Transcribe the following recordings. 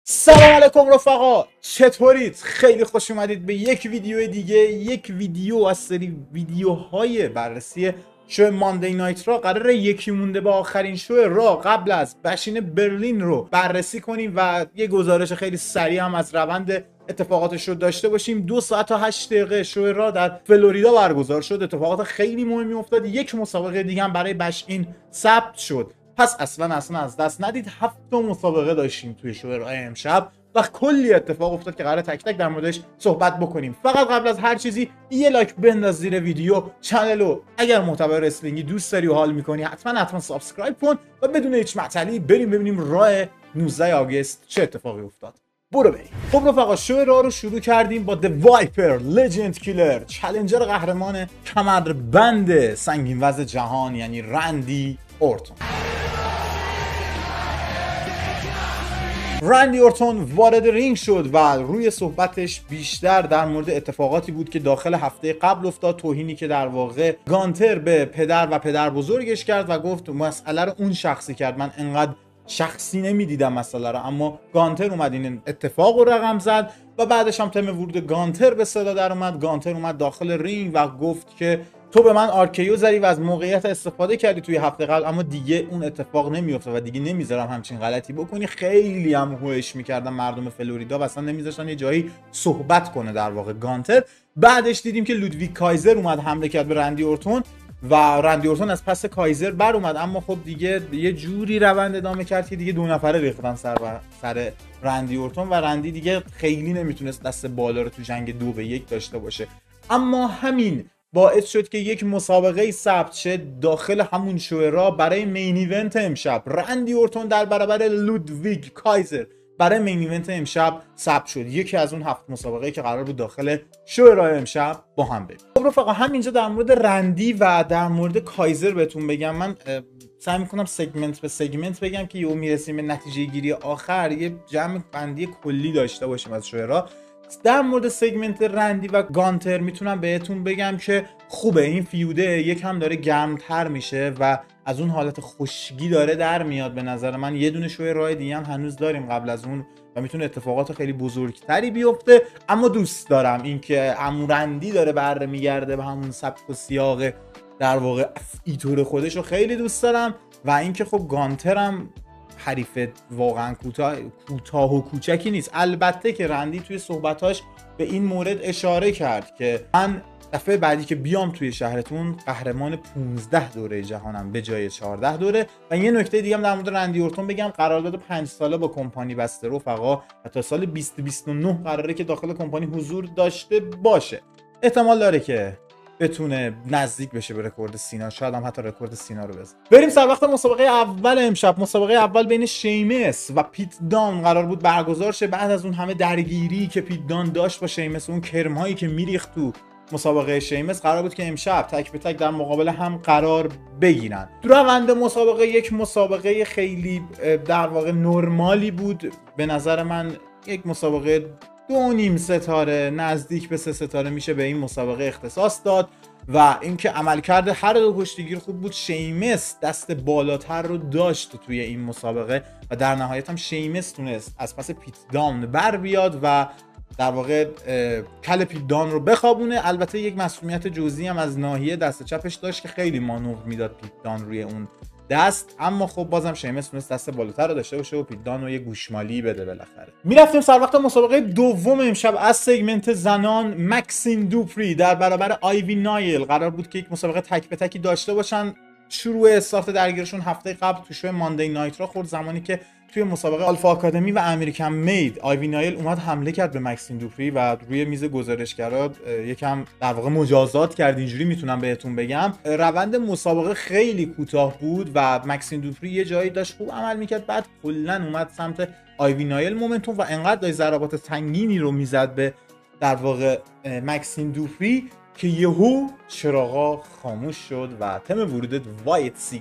سلام علیکم رفقا، چطورید؟ خیلی خوش اومدید به یک ویدیو دیگه، یک ویدیو از سری ویدیوهای بررسی شو ماندی نایت را. قراره یکی مونده به آخرین شو را قبل از بشین برلین رو بررسی کنیم و یه گزارش خیلی سریع هم از روند اتفاقاتش رو داشته باشیم. 2 ساعت تا 8 دقیقه شو را در فلوریدا برگزار شد. اتفاقات خیلی مهمی افتاد. یک مسابقه دیگه هم برای بشین ثبت شد. پس اصلا از دست ندید. 7 مسابقه داشتیم توی شو رای امشب و کلی اتفاق افتاد که قراره تک تک در موردش صحبت بکنیم. فقط قبل از هر چیزی یه لایک بنداز زیر ویدیو، چنلو اگر محتوای رسلینگی دوست داری و حال میکنی حتما سابسکرایب کن و بدون هیچ معطلی بریم ببینیم راه 19 آگوست چه اتفاقی افتاد. برو بریم. خب رفقا، شو راه رو شروع کردیم با The Viper Legend Killer، چالنجر قهرمان کمربند سنگین وزن جهان، یعنی رندی اورتون. رندی اورتون وارد رینگ شد و روی صحبتش بیشتر در مورد اتفاقاتی بود که داخل هفته قبل افتاد، توهینی که در واقع گانتر به پدر و پدر بزرگش کرد و گفت مسئله رو اون شخصی کرد، من انقدر شخصی نمیدیدم مسئله رو، اما گانتر اومد این اتفاق رو رقم زد و بعدش هم تم ورود گانتر به صدا در اومد. گانتر اومد داخل رینگ و گفت که تو به من آرکیو زدی و از موقعیت استفاده کردی توی هفته قبل، اما دیگه اون اتفاق نمیفته و دیگه نمیذارم همچین غلطی بکنی. خیلی هم هوش میکردن مردم فلوریدا و اصلا نمیذاشتن یه جایی صحبت کنه در واقع گانتر. بعدش دیدیم که لودویگ کایزر اومد حمله کرد به رندی اورتون و رندی اورتون از پس کایزر بر اومد، اما خب دیگه یه جوری روند ادامه کرد که دیگه 2 نفره ریختن سر رندی اورتون و رندی دیگه خیلی نمیتونست دست بالا رو تو جنگ 2 به 1 داشته باشه. اما همین باعث شد که یک مسابقه ثبت شه داخل همون شو را برای مین ایونت امشب. رندی اورتون در برابر لودویگ کایزر برای مین ایونت امشب ثبت شد. یکی از اون 7 مسابقه که قرار بود داخل شو را امشب با هم بریم. خب رفقا، همینجا در مورد رندی و در مورد کایزر بهتون بگم. من سعی میکنم سگمنت به سگمنت بگم که یهو میرسیم به نتیجه گیری آخر یه جمع بندی کلی داشته باشیم از شو را. در مورد سگمنت رندی و گانتر میتونم بهتون بگم که خوبه، این فیوده یکم داره گرمتر میشه و از اون حالت خشکی داره در میاد. به نظر من یه دونه شوی راه دیگه هم هنوز داریم قبل از اون و میتونه اتفاقات خیلی بزرگتری بیفته، اما دوست دارم اینکه عمو رندی داره برمیگرده به همون سبک و سیاق در واقع ایتور خودش رو خیلی دوست دارم و اینکه خب گانتر هم حریف واقعا کوتاه و کوچکی نیست. البته که رندی توی صحبتاش به این مورد اشاره کرد که من دفعه بعدی که بیام توی شهرتون قهرمان 15 دوره جهانم به جای 14 دوره. و یه نکته دیگه هم در مورد رندی اورتون بگم، قرارداد 5 ساله با کمپانی بسته رفقا و تا سال 2029 قراره که داخل کمپانی حضور داشته باشه. احتمال داره که بتونه نزدیک بشه به رکورد سینا، شاید هم حتی رکورد سینا رو بزنه. بریم سر وقت مسابقه اول امشب. مسابقه اول بین شیمس و پیت دان قرار بود برگزار شه. بعد از اون همه درگیری که پیت دان داشت با شیمس، اون کرمایی که میریخت تو مسابقه شیمس، قرار بود که امشب تک به تک در مقابل هم قرار بگیرن. تو روند مسابقه یک مسابقه خیلی در واقع نرمالی بود به نظر من. یک مسابقه 2.5 ستاره، نزدیک به 3 ستاره میشه به این مسابقه اختصاص داد و اینکه عملکرد هر دو کشتیگیر خوب بود. شیمس دست بالاتر رو داشت توی این مسابقه و در نهایت هم شیمس تونست از پس پیت دان بر بیاد و در واقع کل پیت دان رو بخوابونه. البته یک مسئولیت جزئی هم از ناحیه دست چپش داشت که خیلی مانور میداد پیت دان روی اون دست، اما خب بازم شیمس تونست دست بالاتر رو داشته باشه و پیت دان رو یه گوشمالی بده. بالاخره میرفتیم سر وقت مسابقه دوم امشب از سگمنت زنان. مکسین دوپری در برابر آیوی نایل قرار بود که یک مسابقه تک به تکی داشته باشن. شروع استارت درگیرشون هفته قبل تو شو ماندی نایت را خورد، زمانی که توی مسابقه آلفا آکادمی و امریکن مید آیوی نایل اومد حمله کرد به مکسین دوپری و روی میز گزارشگرا یکم در واقع مجازات کرد. اینجوری میتونم بهتون بگم. روند مسابقه خیلی کوتاه بود و مکسین دوپری یه جایی داشت خوب عمل میکرد، بعد کلا اومد سمت آیوی نایل مومنتوم و انقدر داشت ضربات سنگینی رو میزد به در واقع مکسین دوپری که یهو چراغا خاموش شد و تم ورود وایت 6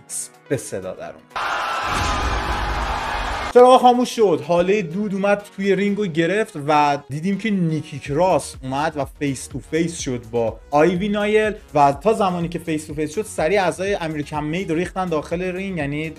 به صدا در اومد. چراغ خاموش شد، حاله دود اومد توی رینگو گرفت و دیدیم که نیکی کراس اومد و فیس تو فیس شد با آیوی نایل و تا زمانی که فیس تو فیس شد سریع اعضای امریکن مید ریختن داخل رینگ، یعنی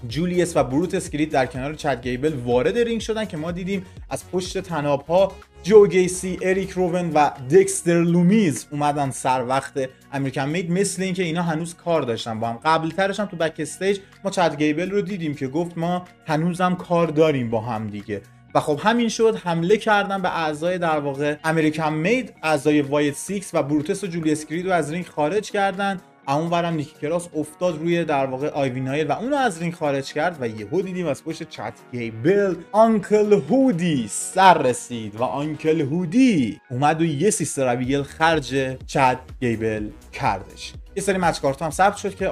جولیس و بروتس کریت در کنار چد گیبل وارد رینگ شدن که ما دیدیم از پشت طناب‌ها جو گیسی، اریک روون و دکستر لومیز اومدن سر وقت امریکن مید، مثل اینکه اینا هنوز کار داشتن با هم. قبل ترش هم تو بک استیج ما چد گیبل رو دیدیم که گفت ما هنوزم کار داریم با هم دیگه و خب همین شد. حمله کردن به اعضای در واقع امریکن مید، اعضای وایت سیکس و بروتس و جولیس کرید رو از رینگ خارج کردن. اونورم نیکی کراس افتاد روی در واقع آیوی نایل و اونو از رینگ خارج کرد و یهو دیدیم از پشت چد گیبل آنکل هودی سر رسید و آنکل هودی اومد و یه سیستر ابیگیل خرج چد گیبل کردش. یه سری مچ کارت هم ثبت شد که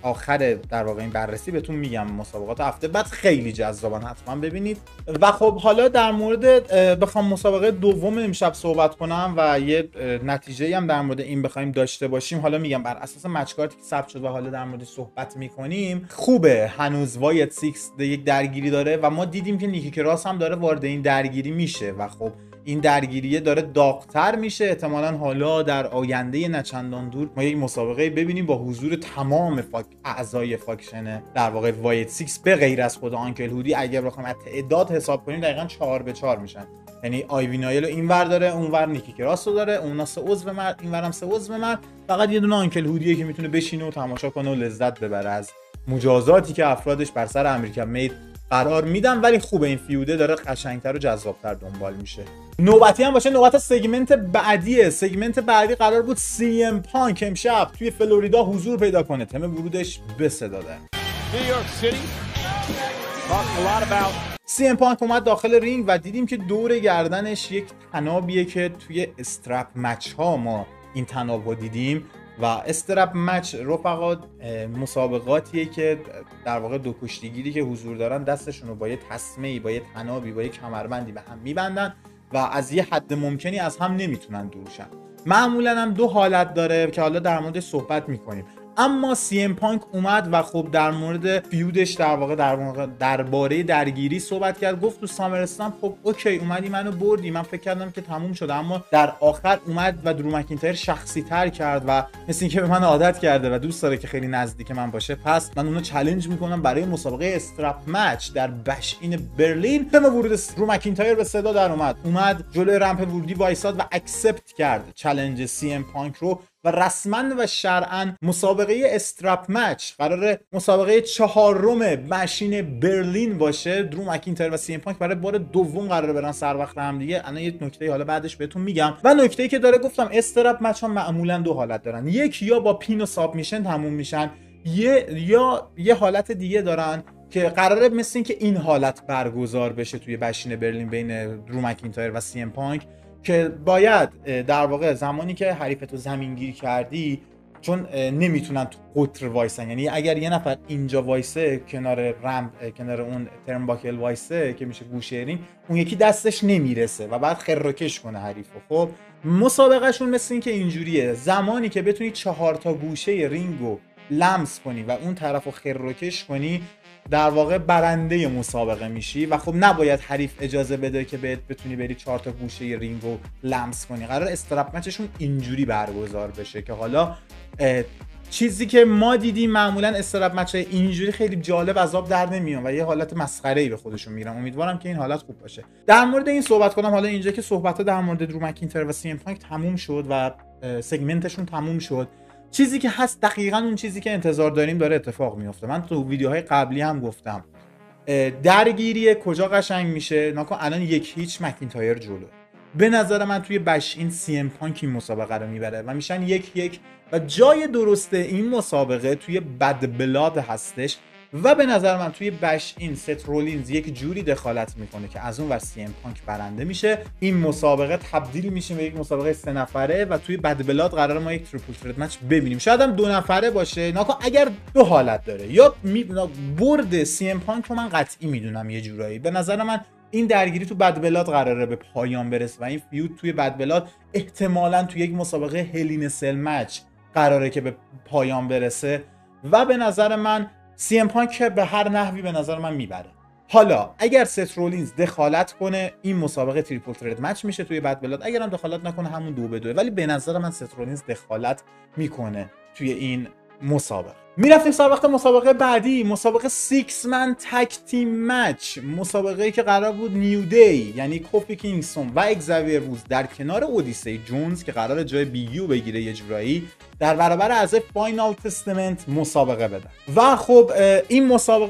آخر در واقع این بررسی بهتون میگم مسابقات هفته بعد خیلی جذابن، حتما ببینید. و خب حالا در مورد بخوام مسابقه دوم امشب صحبت کنم و یه نتیجه هم در مورد این بخوایم داشته باشیم، حالا میگم بر اساس مچ کارتی که ثبت شد و حالا در مورد صحبت میکنیم. خوبه هنوز وایت سیکس یک درگیری داره و ما دیدیم که نیکی کراس هم داره وارد این درگیری میشه و خب این درگیریه داره داغ‌تر میشه. احتمالاً حالا در آینده نچندان دور ما یک مسابقه ببینیم با حضور تمام اعضای فاکشن در واقع وایت سیکس به غیر از خود آنکل هودی. اگر بخوایم از تعداد حساب کنیم دقیقاً 4 به 4 میشن، یعنی آیوی نایل رو اینور داره، اونور نیکی کراس رو داره، اونا 3 عضو مرد، اینورم 3 عضو مرد، فقط یه دونه آنکل هودیه که میتونه بشینه و تماشا کنه و لذت ببره از مجازاتی که افرادش بر سر امریکن مید قرار میدن. ولی خوبه این فیوده داره قشنگتر و جذابتر دنبال میشه. نوبتی هم باشه نوبت سگمنت بعدیه. سگمنت بعدی قرار بود سی ام پانک امشب توی فلوریدا حضور پیدا کنه. تم ورودش به صدا داره. سی ام پانک اومد داخل رینگ و دیدیم که دور گردنش یک طنابیه که توی استرپ مچ ها ما این طناب رو دیدیم و استرپ مچ رفقا مسابقاتیه که در واقع دو کشتیگیری که حضور دارن دستشون رو با یه تسمه‌ای، با یه طنابی، با یه کمربندی به هم میبندن و از یه حد ممکنی از هم نمیتونن دورشن. معمولا هم 2 حالت داره که حالا در موردش صحبت میکنیم. اما سی ام پانک اومد و خب در مورد فیودش در واقع درباره درگیری صحبت کرد. گفت تو سامرستان خب اوکی اومدی منو بردی، من فکر کردم که تموم شده، اما در آخر اومد و درو مکینتایر شخصی تر کرد و مثل اینکه به من عادت کرده و دوست داره که خیلی نزدیک من باشه، پس من اونو چالش میکنم برای مسابقه استرپ مچ در بشین برلین. تم ورود درو مکینتایر به صدا در اومد جلوی رمپ ورودی وایساد و اکسپت کرد چالش سی ام پانک رو و رسما و شرعا مسابقه استرپ مچ قراره مسابقه 4م بشین برلین باشه. درو مکینتایر و سی ام پانک برای بار دوم قراره برن سر وقت هم دیگه. الان یه نکته حالا بعدش بهتون میگم. و نکته‌ای که داره گفتم استرپ مچ ها معمولا 2 حالت دارن، یک یا با پین و ساب میشن تموم میشن، یه حالت دیگه دارن که قراره مثل این که این حالت برگزار بشه توی بشین برلین بین درو مکینتایر و سی ام پانک که باید در واقع زمانی که حریفتو زمینگیر کردی، چون نمیتونن تو قطر وایسن، یعنی اگر یه نفر اینجا وایسه کنار کنار اون ترنباکل وایسه که میشه گوشه رینگ، اون یکی دستش نمیرسه و بعد خرکش کنه حریفو. خب مسابقهشون مثل این که اینجوریه، زمانی که بتونی 4 تا گوشه رینگو لمس کنی و اون طرفو خرکش کنی در واقع برنده مسابقه میشی و خب نباید حریف اجازه بده که بتونی بری 4 تا گوشه رینگو لمس کنی. قرار استرپ مچشون اینجوری برگزار بشه که حالا چیزی که ما دیدیم معمولا استرپ مچ اینجوری خیلی جالب عذاب در نمیان و یه حالت مسخره‌ای به خودشون میگیرن. امیدوارم که این حالت خوب باشه. در مورد این صحبت کنم حالا اینجا که صحبت‌ها در مورد درو مکینتایر و سی ام پانک تموم شد و سگمنتشون تموم شد. چیزی که هست دقیقاً اون چیزی که انتظار داریم داره اتفاق میفته. من تو ویدیوهای قبلی هم گفتم درگیری کجا قشنگ میشه. ناکن الان 1-0 مکینتایر جلو. به نظر من توی بشین سی ام پانک این مسابقه رو میبره و میشن 1-1 و جای درسته این مسابقه توی بد بلاد هستش و به نظر من توی بشین ست رولینز یک جوری دخالت میکنه که از اون ور سی ام پانک برنده میشه. این مسابقه تبدیل میشه به یک مسابقه 3 نفره و توی بد بلاد قراره ما یک تریپل ترت مچ ببینیم. شاید هم 2 نفره باشه. ناکن اگر 2 حالت داره، یا برد سی ام پانک رو من قطعی میدونم یه جورایی. به نظر من این درگیری تو بد بلاد قراره به پایان برسه و این فیود توی بد بلاد احتمالاً توی یک مسابقه هلین سل مچ قراره که به پایان برسه و به نظر من سی ام پانک به هر نحوی به نظر من میبره. حالا اگر ست رولینز دخالت کنه این مسابقه تریپل ترت مچ میشه توی بد بلاد، اگر هم دخالت نکنه همون 2-2، ولی به نظر من ست رولینز دخالت میکنه توی این مسابقه. میرفتیم سر وقت مسابقه بعدی، مسابقه 6 من تک تیم مچ، مسابقه‌ای که قرار بود نیو دی یعنی کوفی کینگستون و اگزاویر وودز در کنار اودیسی جونز که قرار جای بیگیو بگیره یه جورایی در برابر از فاینال تستمنت مسابقه بدن. و خب این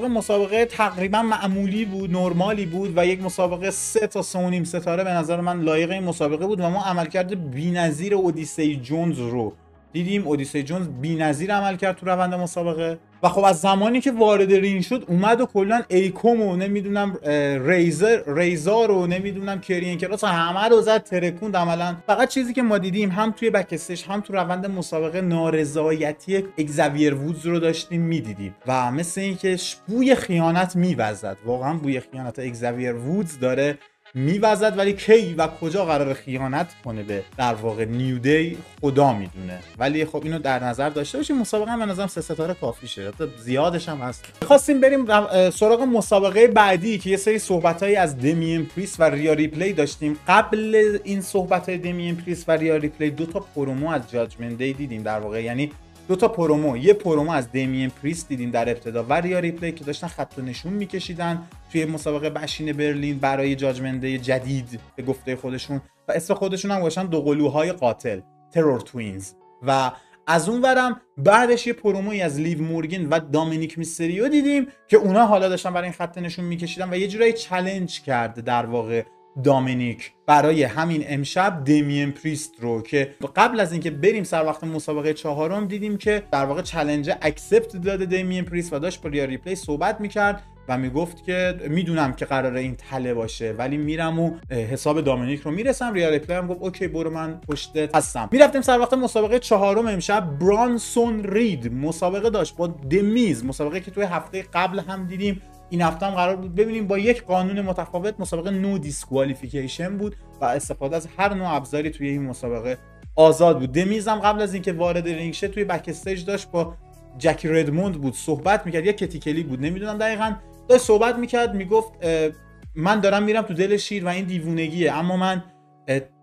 مسابقه تقریبا معمولی بود، نرمالی بود و یک مسابقه 3 تا 3.5 ستاره به نظر من لایق این مسابقه بود و ما عملکرد بی‌نظیر اودیسی جونز رو دیدیم. اودیسی جونز بی‌نظیر عمل کرد تو روند مسابقه و خب از زمانی که وارد رینگ شد اومد و کلا ایکوم و نمیدونم ریزار رو نمیدونم کرین کراس همه رو زد ترکوند عملا. فقط چیزی که ما دیدیم هم توی بکستیج هم تو روند مسابقه نارضایتی اگزاویر وودز رو داشتیم میدیدیم و مثل اینکه بوی خیانت میوزد، واقعا بوی خیانت اگزاویر وودز داره میوزد، ولی کی و کجا قرار خیانت کنه به در واقع نیو دی خدا میدونه. ولی خب اینو در نظر داشته باشیم. مسابقه هم به نظرم 3 ستاره کافی شه، زیادش هم هست. خواستیم بریم سراغ مسابقه بعدی که یه سری صحبتایی از دمین پریست و ریا ریپلی داشتیم. قبل این صحبتای دمین پریست و ریا ریپلی 2 تا پرومو از جاجمنت دی دیدیم در واقع، یعنی 2 تا پرومو، یه پرومو از دمین پریست دیدیم در ابتدا و ریا ریپلی که داشتن خط و نشون میکشیدن توی مسابقه بشین برلین برای جاجمنت دی جدید به گفته خودشون و اسم خودشون هم گذاشتن دوقلوهای قاتل، ترور توینز. و از اون ورم بعدش یه پروموی از لیو مورگن و دامینیک میستریو دیدیم که اونا حالا داشتن برای این خط نشون میکشیدن و یه جورایی چالش کرد در واقع دامینیک برای همین امشب دمین پریست رو، که قبل از اینکه بریم سر وقت مسابقه 4 دیدیم که در واقع چالش اکسپت داده دمین پریست و داشت با ریا ریپلی صحبت میکرد و میگفت که میدونم که قراره این تله باشه ولی میرم و حساب دامینیک رو میرسم. ریا ریپلی هم گفت اوکی برو من پشتت هستم. میرفتیم سر وقت مسابقه 4 امشب. برانسون رید مسابقه داشت با دمیز، مسابقه که توی هفته قبل هم دیدیم، این هفته هم قرار بود ببینیم با یک قانون متفاوت. مسابقه نو دیسکوالیفیکیشن بود و استفاده از هر نوع ابزاری توی این مسابقه آزاد بود. دمیز هم قبل از اینکه وارد رینگ شه توی بک استیج داشت با جکی ردموند بود صحبت میکرد، یا کتیکلی بود نمیدونم دقیقاً، داشت صحبت میکرد میگفت من دارم میرم تو دل شیر و این دیوونگیه، اما من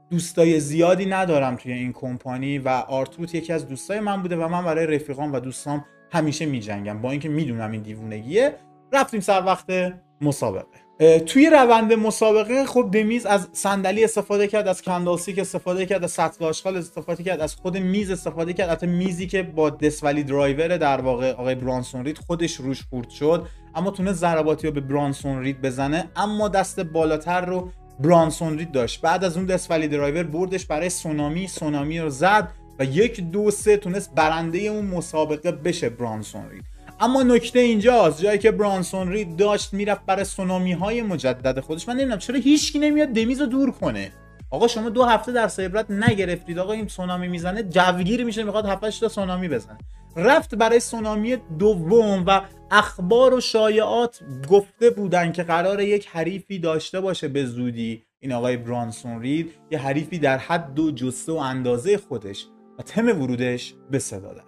دوستای زیادی ندارم توی این کمپانی و آرتروت یکی از دوستای من بوده و من برای رفیقام و دوستام همیشه میجنگم با اینکه میدونم این دیوونگیه. رفتیم سر وقت مسابقه. توی روند مسابقه خب دمیز از صندلی استفاده کرد، از کندالسیک استفاده کرد، از سطل آشغال استفاده کرد، از خود میز استفاده کرد، حتی میزی که با دسولی درایور در واقع آقای برانسون رید خودش روش خورد شد، اما تونه ضرباتی رو به برانسون رید بزنه، اما دست بالاتر رو برانسون رید داشت. بعد از اون دسولی درایور بردش برای سونامی رو زد و 1 2 3 تونست برنده اون مسابقه بشه برانسون رید. اما نکته اینجاست، جایی که برانسون رید داشت میرفت برای سونامی های مجدد خودش. من نمیدونم چرا هیچکی نمیاد دمیز رو دور کنه. آقا شما 2 هفته درس عبرت نگرفتید؟ آقا این سونامی میزنه جوگیر میشه، میخواد 7 8 تا سونامی بزنه. رفت برای سونامی دوم و اخبار و شایعات گفته بودن که قرار یک حریفی داشته باشه به زودی این آقای برانسون رید، یه حریفی در حد و جسته و اندازه خودش و تم ورودش به صدا در.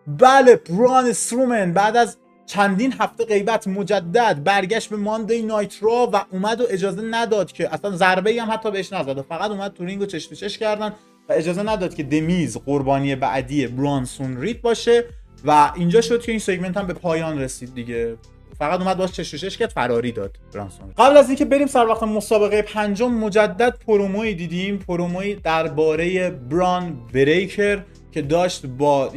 بله، بران استرومن بعد از چندین هفته غیبت مجدد برگشت به ماندی نایت را و اومد و اجازه نداد که اصلا ضربه‌ای هم حتی بهش نزد، فقط اومد تو رینگ و چش تو چش کردن و اجازه نداد که دمیز قربانی بعدی برانسون رید باشه و اینجا شد که این سگمنت هم به پایان رسید دیگه. فقط اومد باش چش تو چش کرد، فراری داد برانسون. قبل از اینکه بریم سر وقت مسابقه 5 مجدد پروموی دیدیم، پروموی درباره بران بریکر که داشت با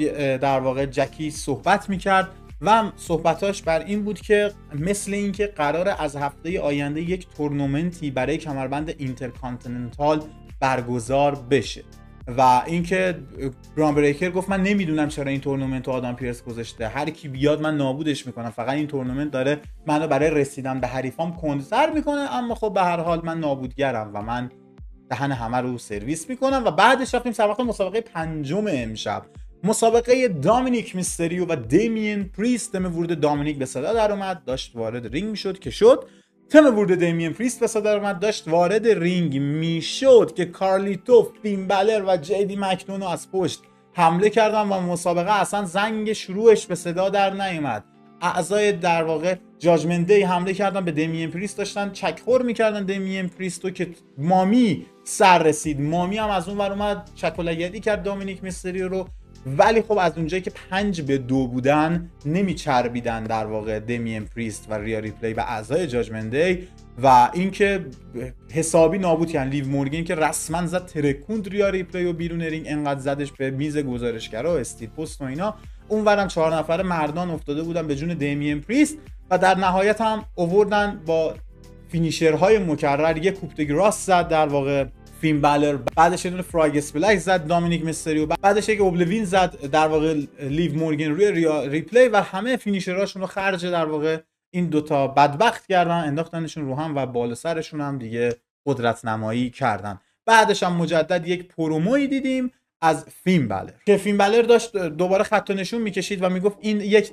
در واقع جکی صحبت میکرد و صحبتاش بر این بود که مثل اینکه قراره از هفته آینده یک تورنمنتی برای کمربند اینترکانتیننتال برگزار بشه و اینکه بران بریکر گفت من نمیدونم چرا این تورنمنت رو آدم پیرس گذاشته، هر کی بیاد من نابودش میکنم، فقط این تورنمنت داره منو برای رسیدن به حریفام کندتر میکنه، اما خب به هر حال من نابودگرم و من دهن همه رو سرویس میکنم. و بعدش رفتیم سر وقت مسابقه 5 امشب، مسابقه دامینیک میستریو و دمین پریست. تم ورود دامینیک به صدا در اومد، داشت وارد رینگ میشد که شد. تم ورود دمین پریست به صدا در اومد، داشت وارد رینگ میشد که کارلیتو، فین بلر و جیدی مکدونو از پشت حمله کردن و مسابقه اصلا زنگ شروعش به صدا در نیومد. اعضای در واقع جاجمنت دی حمله کردن به دمین پریست، داشتن چکخور میکردن دمین پریستو که مامی سر رسید. مامی هم از اون ور اومد چکلگدی کرد دامینیک میستریو رو، ولی خب از اونجایی که 5-2 بودن نمیچربیدن در واقع دمین پریست و ریا ریپلی و اعضای جاجمنت دی و اینکه حسابی نابود کردن. لیو مورگان که رسما زد ترکوند ریا ریپلی و بیرون رینگ، انقدر زدش به میز گزارشگرا و استیل پست و اینا. اونورم 4 نفر مردان افتاده بودن به جون دمین پریست و در نهایت هم آوردن با فینیشرهای مکرر. یه کوپ گراس زد در واقع فین بالر، بعدش یه دونه فراگ اسپلش زد دامینیک میستریو، بعدش یک اوبلیوین زد در واقع لیو مورگان روی ریا ریپلی و همه فینیشرهاشون رو خرج در واقع این دوتا بدبخت کردن، انداختنشون رو هم و بالا سرشون هم دیگه قدرت نمایی کردن. بعدش هم مجدد یک پروموی دیدیم از فین بالر که فین بالر داشت دوباره خط و نشون میکشید و میگفت این 1%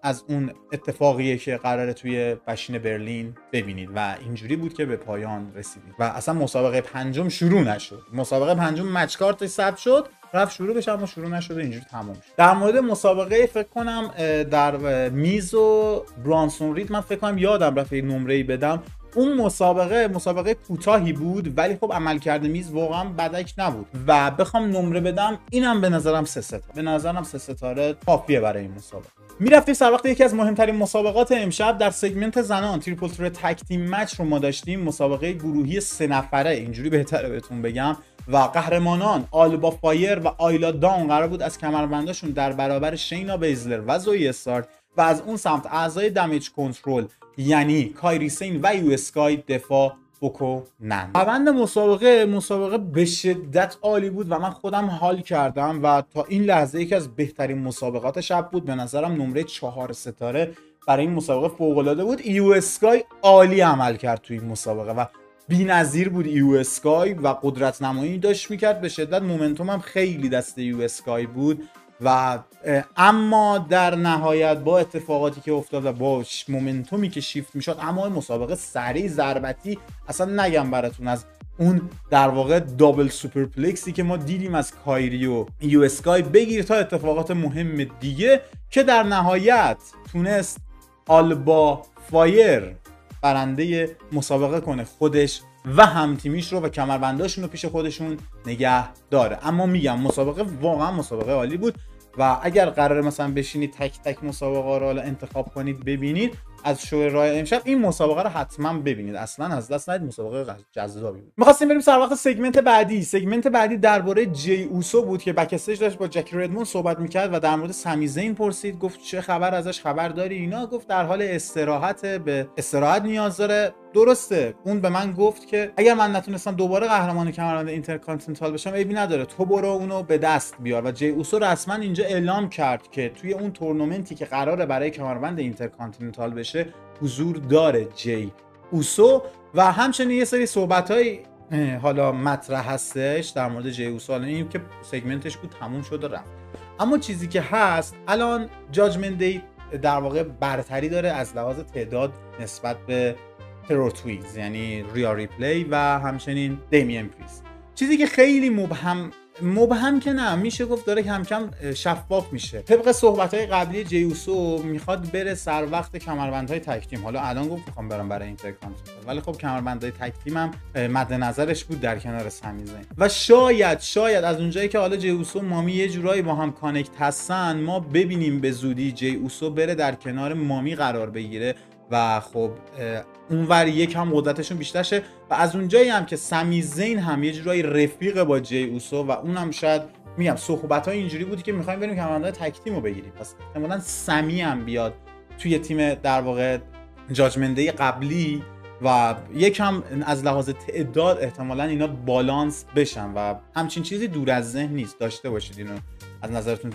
از اون اتفاقیه که قراره توی بشین برلین ببینید و اینجوری بود که به پایان رسیدید و اصلا مسابقه پنجم شروع نشد. مسابقه پنجم مچ کارتش ثبت شد، رفت شروع بشه اما شروع نشد و اینجوری تمام شد. در مورد مسابقه فکر کنم در میز و برانسون رید من فکر کنم یادم رفت نمره‌ای بدم. اون مسابقه کوتاهی بود ولی خب عملکرد میز واقعا بدک نبود و بخوام نمره بدم اینم به نظرم 3 ستاره. به نظرم 3 ستاره کافیه برای این مسابقه. میرفتیم سر وقت یکی از مهمترین مسابقات امشب در سگمنت زنان تریپل ترت تگ تیم مچ رو ما داشتیم. مسابقه گروهی 3 نفره، اینجوری بهتره بهتون بگم، و قهرمانان آلبا فایر و آیلا داون قرار بود از کمربنداشون در برابر شینا بیزلر و زوی استارت و از اون سمت اعضای دمیج کنترل یعنی کایری سین و یو اسکای دفاع بکنن. روند مسابقه به شدت عالی بود و من خودم حال کردم و تا این لحظه یکی از بهترین مسابقات شب بود. به نظرم نمره 4 ستاره برای این مسابقه فوق العاده بود. یو اسکای عالی عمل کرد توی این مسابقه و بی‌نظیر بود یو اسکای و قدرت نمایی داشت میکرد به شدت. مومنتوم هم خیلی دست یو اسکای بود و اما در نهایت با اتفاقاتی که افتاد و با مومنتومی که شیفت میشد اما مسابقه سریع ضربتی اصلا نگم براتون. از اون در واقع دابل سوپرپلکسی که ما دیدیم از کایری و یو اسکای بگیر تا اتفاقات مهم دیگه که در نهایت تونست آلبا فایر برنده مسابقه کنه خودش و هم تیمیش رو و کمربنداشون رو پیش خودشون نگه داره. اما میگم مسابقه واقعا مسابقه عالی بود و اگر قراره مثلا بشینید تک تک مسابقه رو انتخاب کنید ببینید از شو رای امشب این مسابقه رو حتما ببینید، اصلا از دست ندید، مسابقه جذابی بود. می‌خواستیم بریم سر وقت سگمنت بعدی درباره جی اوسو بود که بک استیج داشت با جکی ردموند صحبت میکرد و در مورد سمی زین پرسید، گفت چه خبر ازش، خبر داری اینا؟ گفت در حال استراحت، به استراحت نیاز داره. درسته، اون به من گفت که اگر من نتونستم دوباره قهرمان کمربند اینترکانتیننتال بشم عیبی نداره، تو برو اونو به دست بیار. و جی اوسو رسما اینجا اعلام کرد که توی اون تورنمنتی که قراره برای کمربند اینترکانتیننتال بشه حضور داره جی اوسو و همچنین یه سری صحبت‌های حالا مطرح هستش در مورد جی اوسو. این که سگمنتش بود تموم شد و رفت. اما چیزی که هست الان جاجمنت دی در واقع برتری داره از لحاظ تعداد نسبت به ترور تویز یعنی ریا ریپلی و همچنین دمین پریست. چیزی که خیلی مبهم که نه، میشه گفت داره کم کم شفاف میشه. طبق صحبت‌های قبلی جی اوسو میخواد بره سر وقت کمربندهای تگ تیم. حالا الان گفت میخوام برم برای اینترکانتیننتال، ولی خب کمربندهای تگ تیم هم مد نظرش بود در کنار سمی زین و شاید از اونجایی که حالا جی اوسو مامی یه جورایی با هم کانکت هستن ما ببینیم به زودی جی اوسو بره در کنار مامی قرار بگیره و خب اونور یکم قدرتشون بیشتر شه و از اونجایی هم که سمی زین هم یه جورایی رفیق با جی اوسو و اونم شاید میگم صحبت‌های اینجوری بودی که می‌خوایم بریم کمربندهای تگ تیم رو بگیریم، پس احتمالاً سمی هم بیاد توی تیم در واقع جاجمنت دی قبلی و یکم از لحاظ تعداد احتمالاً اینا بالانس بشن و همچین چیزی دور از ذهن نیست، داشته باشید اینو از نظرتون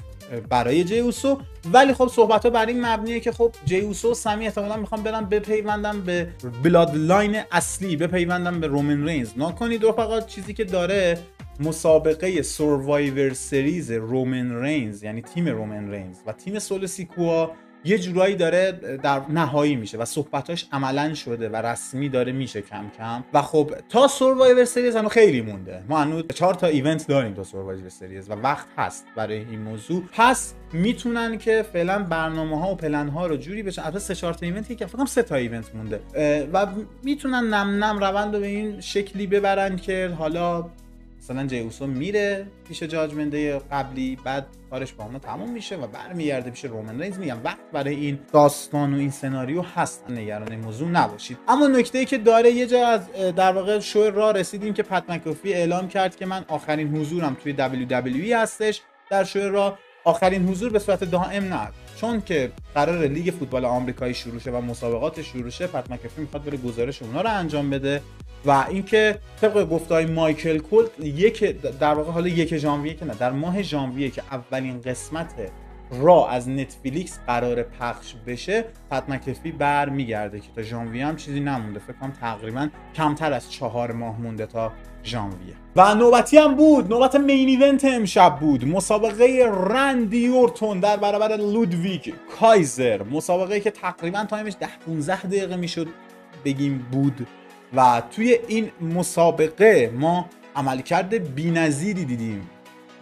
برای جی اوسو. ولی خب صحبت‌ها بر این مبنیه که خب جی اوسو و سمی احتمالاً میخوام برن بپیوندن به بلاد لاین اصلی، بپیوندن به رومن رینز. نکنید رفقا چیزی که داره مسابقه سروایور سریز رومن رینز یعنی تیم رومن رینز و تیم سولو سیکوا یه جورایی داره در نهایی میشه و صحبتاش عملاً شده و رسمی داره میشه کم کم. و خب تا سوروایور سریز هنوز خیلی مونده، ما هنوز 4 تا ایونت داریم تا سوروایور سریز و وقت هست برای این موضوع. پس میتونن که فعلا برنامه‌ها و پلن‌ها رو جوری بشن. البته 3 4 تا ایونتی که فکر کنم 3 تا ایونت مونده و میتونن نم نم روند رو به این شکلی ببرن که حالا مثلا جی اوسو میره پیش جاجمنت دی قبلی، بعد کارش با اونا تموم میشه و برمیگرده پیش رومن رینز. میگم وقت برای این داستان و این سناریو هست، نگران این موضوع نباشید. اما نکته‌ای که داره، یه جا از در واقع شو را رسیدیم که پت مکافی اعلام کرد که من آخرین حضورم توی WWE هستش. در شو را آخرین حضور به صورت دائم نه، چون که قرار لیگ فوتبال آمریکایی شروع شه و مسابقات شروع شه، پت مکافی میخواد بره گزارش اونا رو انجام بده. و اینکه طبق گفتهای مایکل کولت در واقع حالا 1 ژانویه که نه، در ماه ژانویه که اولین قسمت را از نتفلیکس قرار پخش بشه، پت مکافی برمیگرده که تا ژانویه هم چیزی نمونده، فکر کنم تقریبا کمتر از 4 ماه مونده تا ژانویه. و نوبتی هم بود، نوبت مین ایونت امشب بود، مسابقه رندی اورتون در برابر لودویگ کایزر. مسابقه که تقریبا تایمش 10-15 دقیقه میشد بگیم بود و توی این مسابقه ما عملکرد بی‌نظیری دیدیم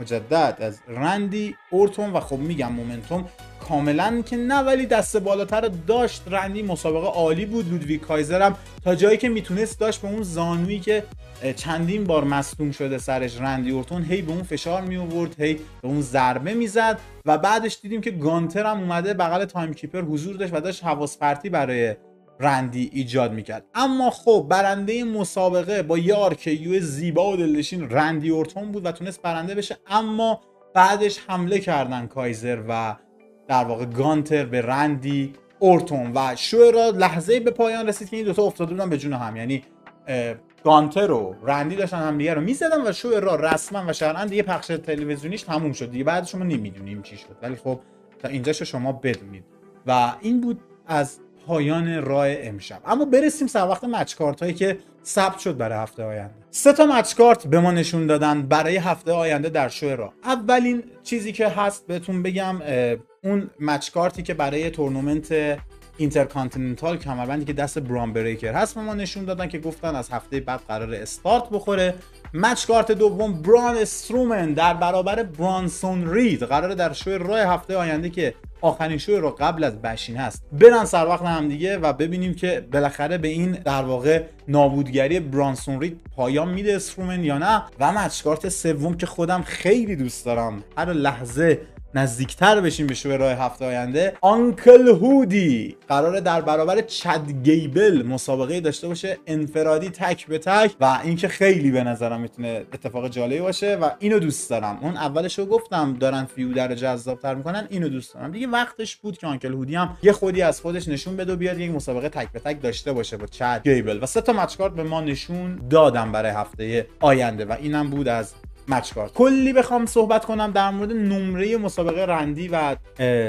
مجدد از رندی اورتون. و خب میگم مومنتوم کاملا که نه، ولی دست بالاتر داشت رندی. مسابقه عالی بود. لودویگ کایزر هم تا جایی که میتونست داشت به اون زانویی که چندین بار مصدوم شده سرش رندی اورتون هی به اون فشار می آورد، هی به اون ضربه میزد. و بعدش دیدیم که گانتر هم اومده بغل تایم کیپر حضور داشت و داشت حواس پرتی برای رندی ایجاد میکرد. اما خب برنده مسابقه با یه آرکیو زیبا و دلنشین رندی اورتون بود و تونست برنده بشه. اما بعدش حمله کردن کایزر و در واقع گانتر به رندی اورتون و شو را لحظه‌ای به پایان رسید که این دوتا افتاده بودن به جون هم. یعنی گانتر و رندی داشتن همدیگه رو میزدن و شو را رسما و شرعاً دیگه پخش تلویزیونیش تموم شد دیگه. بعد شما نمیدونیم چی شد، ولی خب تا اینجاشو شما بدونید. و این بود از پایان راه امشب. اما برسیم سر وقت مچ کارت هایی که ثبت شد برای هفته آینده. 3 تا مچ کارت به ما نشون دادن برای هفته آینده در شو را. اولین چیزی که هست بهتون بگم، اون مچ کارتی که برای تورنمنت اینترکانتیننتال کمربندی که دست بران بریکر هست به ما نشون دادن که گفتن از هفته بعد قرار استارت بخوره. مچ کارت دوم بران استرومن در برابر برانسون رید قراره در شو راه هفته آینده که آخرین شو رو قبل از بشین هست برن سر وقت هم دیگه و ببینیم که بالاخره به این در واقع نابودگری برانسون رید پایان میده استرومن یا نه. و مچ کارت سوم که خودم خیلی دوست دارم، هر لحظه نزدیکتر بشیم به شو راه هفته آینده، آنکل هودی قراره در برابر چد گیبل مسابقه داشته باشه انفرادی تک به تک و این که خیلی به نظرم میتونه اتفاق جالبی باشه و اینو دوست دارم. اون اولشو گفتم دارن فیودر رو جذاب‌تر میکنن، اینو دوست دارم دیگه. وقتش بود که آنکل هودی هم یه خودی از خودش نشون بده و بیاد یک مسابقه تک به تک داشته باشه با چد گیبل. و 3 تا مچ کارت به ما نشون دادم برای هفته آینده و اینم بود از مچ کارت. کلی بخوام صحبت کنم در مورد نمره مسابقه رندی و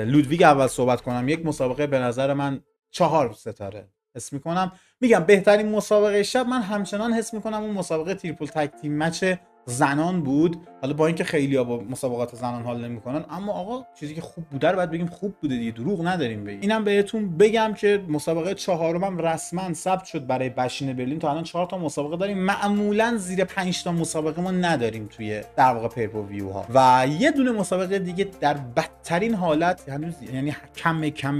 لودویگ اول صحبت کنم. یک مسابقه به نظر من 4 ستاره حس میکنم. میگم بهترین مسابقه شب من همچنان حس میکنم اون مسابقه تریپل تگ تیم مچ زنان بود. حالا با اینکه خیلی‌ها با مسابقات زنان حال نمی‌کنن، اما آقا چیزی که خوب بوده رو باید بگیم خوب بوده دیگه، دروغ نداریم بگیم. اینم بهتون بگم که مسابقه چهارمم رسما ثبت شد برای بشین برلین. تا الان 4 تا مسابقه داریم، معمولا زیر 5 تا مسابقه ما نداریم توی در واقع پیپر ویو ها و یه دونه مسابقه دیگه در بدترین حالت یعنی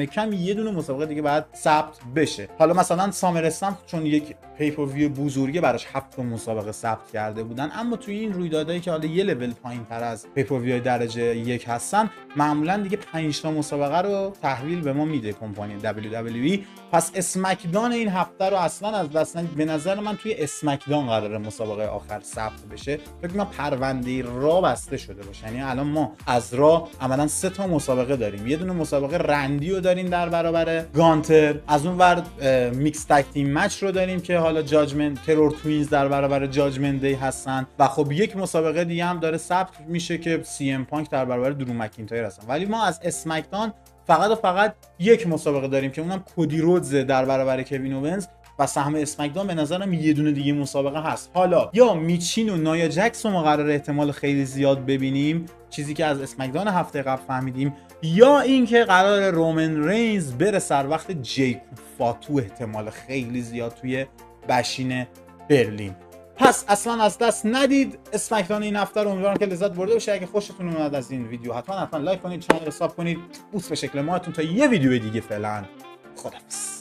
کم یه دونه مسابقه دیگه بعد ثبت بشه. حالا مثلا سامرستان چون یک پیپر ویو بزرگه براش 7 تا مسابقه ثبت کرده بودن، اما توی این رویدادهایی که حالا یه لول پایین‌تر از پیپر ویو درجه 1 هستن معمولا دیگه 5 تا مسابقه رو تحویل به ما میده کمپانی WWE. پس اسمکدان این هفته رو اصلا از دست ندید. به نظر من توی اسمکدان قراره مسابقه آخر ثبت بشه. فکر کنم پرونده را بسته شده باشه. یعنی الان ما از را عملا 3 تا مسابقه داریم. یه دونه مسابقه رندی رو داریم در برابر گانتر، از اون ور میکس تگ تیم مچ رو داریم که حالا جاجمنت ترور توینز در برابر جاجمنت دی هستن و خب یک مسابقه دیگه هم داره ثبت میشه که سی ام پانک در برابر درو مکینتایر هستن. ولی ما از اسمکدان فقط یک مسابقه داریم که اونم کودی رودز در برابر کوین اوونز و سهم اسمکدان به نظرم یه دونه دیگه مسابقه هست. حالا یا میچین و نایا جکس رو ما قرار احتمال خیلی زیاد ببینیم، چیزی که از اسمکدان هفته قبل فهمیدیم، یا اینکه قرار رومن رینز بره سر وقت جیکوب فاتو، احتمال خیلی زیاد توی بشین برلین. پس اصلا از دست ندید اسمکدان این هفته رو. امیدوارم که لذت برده باشید. اگه خوشتون اومد از این ویدیو حتما لایک کنید، چنل رو ساب کنید، بوست به شکل ماهتون تا یه ویدیو دیگه. فعلا خداحافظ.